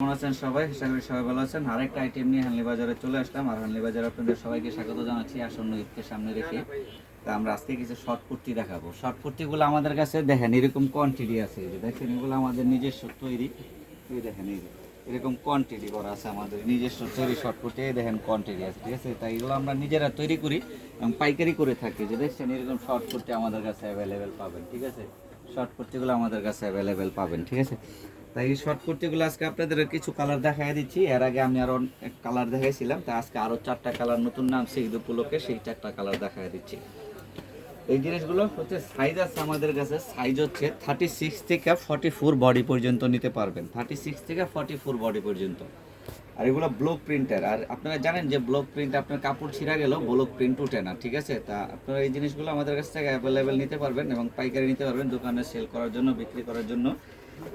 কেমন আছেন সবাই? আশা করি সবাই ভালো আছেন। আরেকটা আইটেম নিয়ে হানলি বাজারে চলে আসলাম। আর হানলি বাজারে আপনাদের সবাইকে স্বাগত জানাচ্ছি আসন্ন ঈদকে সামনে রেখে। তা আমরা আজকে কিছু শর্ট কুর্তি দেখাবো। শর্ট কুর্তিগুলো আমাদের কাছে দেখেন এরকম কোয়ান্টিটি আছে, এই যে দেখেন এগুলো আমাদের নিজস্ব তৈরি। এই দেখেন এই যে এরকম কোয়ান্টিটি করা আছে আমাদের নিজস্ব তৈরি শর্ট কুর্তি। এই দেখেন কোয়ান্টিটি আছে, ঠিক আছে? তাই এগুলো আমরা নিজেরা তৈরি করি এবং পাইকারি করে থাকি। যে দেখছেন এরকম শর্ট কুর্তি আমাদের কাছে অ্যাভেলেবেল পাবেন, ঠিক আছে? শর্ট কুর্তিগুলো আমাদের কাছে অ্যাভেলেবেল পাবেন, ঠিক আছে? তাই এই শর্ট কুর্তিগুলো আজকে আপনাদের কিছু কালার দেখাই দিচ্ছি। এর আগে আমি আরো এক কালার দেখাইছিলাম, তা আজকে আরো 4টা কালার নতুন নামছে ঈদ উপলক্ষে, সেই 4টা কালার দেখাই দিচ্ছি। এই জিনিসগুলো হচ্ছে সাইজ আছে আমাদের কাছে, সাইজ হচ্ছে 36 থেকে 44 বডি পর্যন্ত নিতে পারবেন, 36 থেকে 44 বডি পর্যন্ত। আর এগুলো ব্লক প্রিন্টার। আর আপনারা জানেন যে ব্লক প্রিন্ট আপনার কাপড় ছিঁড়া গেলেও ব্লক প্রিন্ট উঠে না, ঠিক আছে? তা আপনারা এই জিনিসগুলো আমাদের কাছ থেকে অ্যাভেলেবেল নিতে পারবেন এবং পাইকারি নিতে পারবেন দোকানে সেল করার জন্য, বিক্রি করার জন্য।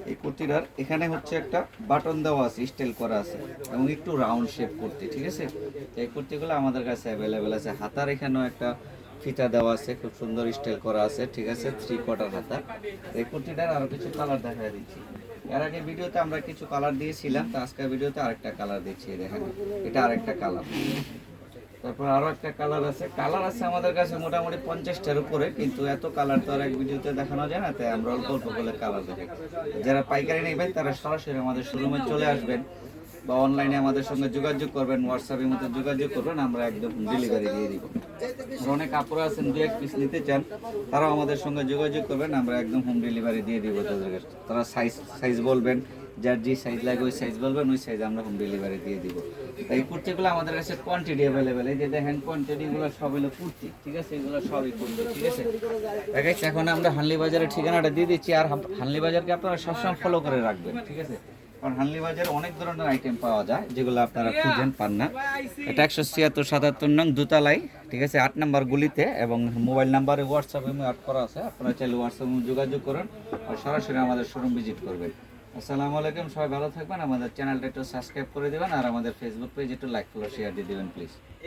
এই কুর্তিটার এখানে হচ্ছে একটা বাটন দেওয়া আছে, স্টাইল করা আছে এবং একটু রাউন্ড শেপ করতে, ঠিক আছে? এই কুর্তিগুলো আমাদের কাছে অ্যাভেলেবেল আছে। হাতার এখানেও একটা ফিতা দেওয়া আছে, খুব সুন্দর স্টাইল করা আছে, ঠিক আছে? 3/4 হাতা। এই কুর্তিটার আরো কিছু কালার দেখা দিচ্ছি। এর আগে ভিডিওতে আমরা কিছু কালার দিয়েছিলাম, তো আজকের ভিডিওতে আরেকটা কালার দিচ্ছি, দেখেন এটা আরেকটা কালার। তারপর আরো একটা কালার আছে। কালার আছে আমাদের কাছে মোটামুটি 50টার উপরে, কিন্তু এত কালার তো আর এক ভিডিওতে দেখানো যায় না, তাই আমরা অল্প অল্প করে কালার দেখাই। যারা পাইকারি নেবেন তারা সরাসরি আমাদের শোরুমে চলে আসবেন বা অনলাইনে আমাদের সঙ্গে যোগাযোগ করবেন, হোয়াটসঅ্যাপের মধ্যে যোগাযোগ করবেন, আমরা একদম ডেলিভারি দিয়ে দিব। আর অনেক কাপড় আছেন 2-1 পিস নিতে চান, তারাও আমাদের সঙ্গে যোগাযোগ করবেন, আমরা একদম হোম ডেলিভারি দিয়ে দিব তাদের কাছে। তারা সাইজ সাইজ বলবেন, যার যে সাইজ লাগে ওই সাইজ বলবেন, ওই সাইজ আমরা হোম ডেলিভারি দিয়ে দিব। এই কুর্তিগুলো আমাদের কাছে কোয়ান্টিটি অ্যাভেলেবেল। এই যে দেখেন কোয়ান্টিটিগুলো সব হলো কুর্তি, ঠিক আছে? এগুলো সবই কুর্তি, ঠিক আছে? দেখাচ্ছি। এখন আমরা হানলি বাজারের ঠিকানাটা দিয়ে দিচ্ছি। আর হানলি বাজারকে আপনারা সবসময় ফলো করে রাখবেন, ঠিক আছে? কারণ হানলি বাজারে অনেক ধরনের আইটেম পাওয়া যায় যেগুলো আপনারা খুঁজেন পান না। এটা 176-77 নং দোতলায়, ঠিক আছে? 8 নম্বর গুলিতে, এবং মোবাইল নাম্বারে হোয়াটসঅ্যাপে অ্যাড করা আছে। আপনারা চাইলে হোয়াটসঅ্যাপে যোগাযোগ করুন আর সরাসরি আমাদের শোরুম ভিজিট করবেন। আসসালামু আলাইকুম, সবাই ভালো থাকবেন। আমাদের চ্যানেলটা একটু সাবস্ক্রাইব করে দেবেন আর আমাদের ফেসবুক পেজ একটু লাইক ফলো শেয়ার দিয়ে দেবেন প্লিজ।